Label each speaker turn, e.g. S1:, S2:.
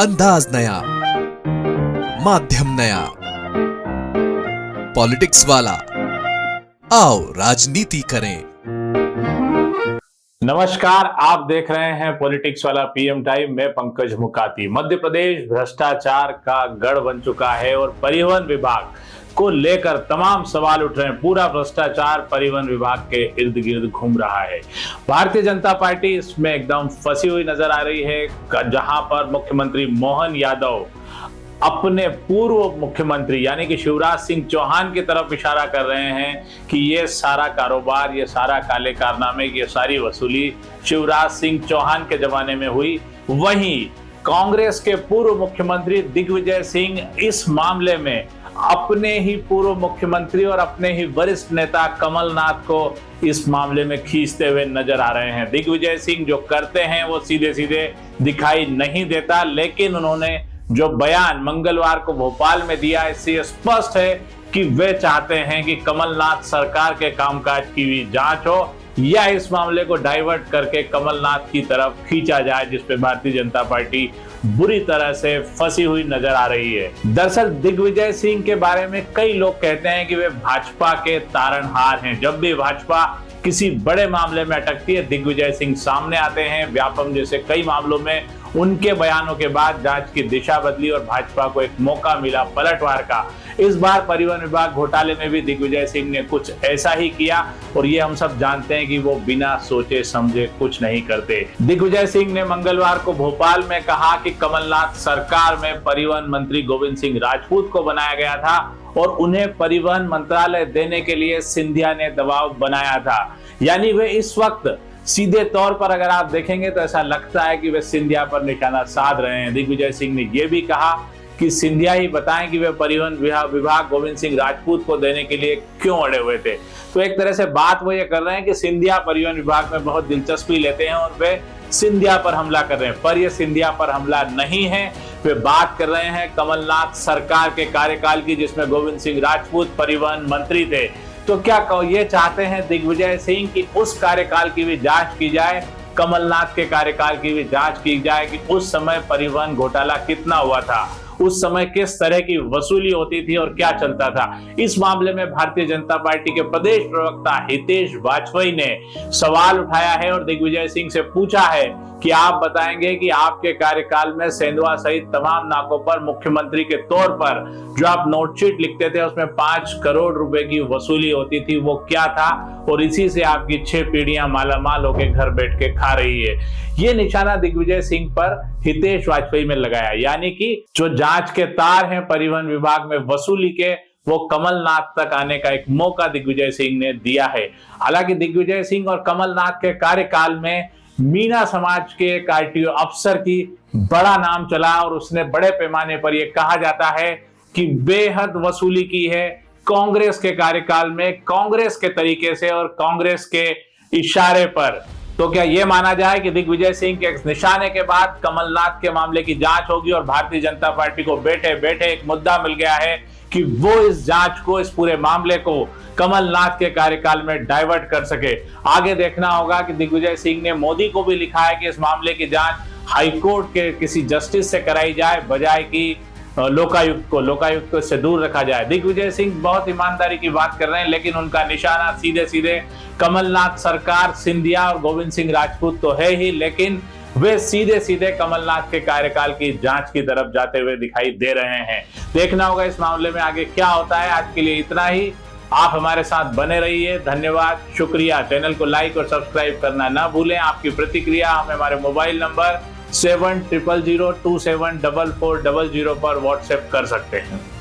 S1: अंदाज नया, माध्यम नया, पॉलिटिक्स वाला। आओ राजनीति करें।
S2: नमस्कार, आप देख रहे हैं पॉलिटिक्स वाला पीएम टाइम में पंकज मुकाती। मध्य प्रदेश भ्रष्टाचार का गढ़ बन चुका है और परिवहन विभाग को लेकर तमाम सवाल उठ रहे हैं। पूरा भ्रष्टाचार परिवहन विभाग के इर्द गिर्द घूम रहा है। भारतीय जनता पार्टी इसमें एकदम फंसी हुई नजर आ रही है, जहां पर मुख्यमंत्री मोहन यादव अपने पूर्व मुख्यमंत्री यानी कि शिवराज सिंह चौहान की तरफ इशारा कर रहे हैं कि ये सारा कारोबार, ये सारा काले कारनामे, ये सारी वसूली शिवराज सिंह चौहान के जमाने में हुई। वहीं कांग्रेस के पूर्व मुख्यमंत्री दिग्विजय सिंह इस मामले में अपने ही पूर्व मुख्यमंत्री और अपने ही वरिष्ठ नेता कमलनाथ को इस मामले में खींचते हुए नजर आ रहे हैं। दिग्विजय सिंह जो करते हैं वो सीधे सीधे दिखाई नहीं देता, लेकिन उन्होंने जो बयान मंगलवार को भोपाल में दिया, इससे स्पष्ट है कि वे चाहते हैं कि कमलनाथ सरकार के कामकाज की भी जांच हो या इस मामले को डाइवर्ट करके कमलनाथ की तरफ खींचा जाए, जिसपे भारतीय जनता पार्टी बुरी तरह से फंसी हुई नजर आ रही है। दरअसल दिग्विजय सिंह के बारे में कई लोग कहते हैं कि वे भाजपा के तारणहार हैं। जब भी भाजपा किसी बड़े मामले में अटकती है, दिग्विजय सिंह सामने आते हैं। व्यापम जैसे कई मामलों में उनके बयानों के बाद जांच की दिशा बदली और भाजपा को एक मौका मिला पलटवार का। इस बार परिवहन विभाग घोटाले में भी दिग्विजय सिंह ने कुछ ऐसा ही किया और ये हम सब जानते हैं कि वो बिना सोचे समझे कुछ नहीं करते। दिग्विजय सिंह ने मंगलवार को भोपाल में कहा कि कमलनाथ सरकार में परिवहन मंत्री गोविंद सिंह राजपूत को बनाया गया था और उन्हें परिवहन मंत्रालय देने के लिए सिंधिया ने दबाव बनाया था। यानी वे इस वक्त सीधे तौर पर अगर आप देखेंगे तो ऐसा लगता है कि वे सिंधिया पर निशाना साध रहे हैं। दिग्विजय सिंह ने यह भी कहा कि सिंधिया ही बताएं कि वे परिवहन विभाग गोविंद सिंह राजपूत को देने के लिए क्यों अड़े हुए थे। तो एक तरह से बात वो ये कर रहे हैं कि सिंधिया परिवहन विभाग में बहुत दिलचस्पी लेते हैं और वे सिंधिया पर हमला कर रहे हैं, पर यह सिंधिया पर हमला नहीं है। वे बात कर रहे हैं कमलनाथ सरकार के कार्यकाल की, जिसमें गोविंद सिंह राजपूत परिवहन मंत्री थे। तो क्या ये चाहते हैं दिग्विजय सिंह कि उस कार्यकाल की भी जांच की जाए, कमलनाथ के कार्यकाल की भी जांच की जाए कि उस समय परिवहन घोटाला कितना हुआ था, उस समय किस तरह की वसूली होती थी और क्या चलता था। इस मामले में भारतीय जनता पार्टी के प्रदेश प्रवक्ता हितेश वाजपेयी ने सवाल उठाया है और दिग्विजय सिंह से पूछा है कि आप बताएंगे कि आपके कार्यकाल में सेंधवा सहित तमाम नाकों पर मुख्यमंत्री के तौर पर जो आप नोटशीट लिखते थे उसमें 5 करोड़ रुपए की वसूली होती थी, वो क्या था और इसी से आपकी 6 पीढ़ियां मालामाल होकर घर बैठ के खा रही है। ये निशाना दिग्विजय सिंह पर हितेश वाजपेयी में लगाया, यानी कि जो जांच के तार हैं परिवहन विभाग में वसूली के, वो कमलनाथ तक आने का एक मौका दिग्विजय सिंह ने दिया है। हालांकि दिग्विजय सिंह और कमलनाथ के कार्यकाल में मीणा समाज के एक आरटीओ अफसर की बड़ा नाम चला और उसने बड़े पैमाने पर यह कहा जाता है कि बेहद वसूली की है कांग्रेस के कार्यकाल में, कांग्रेस के तरीके से और कांग्रेस के इशारे पर। तो क्या यह माना जाए कि दिग्विजय सिंह के निशाने के बाद कमलनाथ के मामले की जांच होगी और भारतीय जनता पार्टी को बैठे बैठे एक मुद्दा मिल गया है कि वो इस जांच को, इस पूरे मामले को कमलनाथ के कार्यकाल में डाइवर्ट कर सके। आगे देखना होगा कि दिग्विजय सिंह ने मोदी को भी लिखा है कि इस मामले की जांच हाईकोर्ट के किसी जस्टिस से कराई जाए, बजाय कि लोकायुक्त को इससे दूर रखा जाए। दिग्विजय सिंह बहुत ईमानदारी की बात कर रहे हैं, लेकिन उनका निशाना सीधे सीधे कमलनाथ सरकार, सिंधिया और गोविंद सिंह राजपूत तो है ही, लेकिन वे सीधे सीधे कमलनाथ के कार्यकाल की जांच की तरफ जाते हुए दिखाई दे रहे हैं। देखना होगा इस मामले में आगे क्या होता है। आज के लिए इतना ही। आप हमारे साथ बने रहिए। धन्यवाद, शुक्रिया। चैनल को लाइक और सब्सक्राइब करना ना भूलें। आपकी प्रतिक्रिया हमें हमारे मोबाइल नंबर 7000274400 पर व्हाट्सएप कर सकते हैं।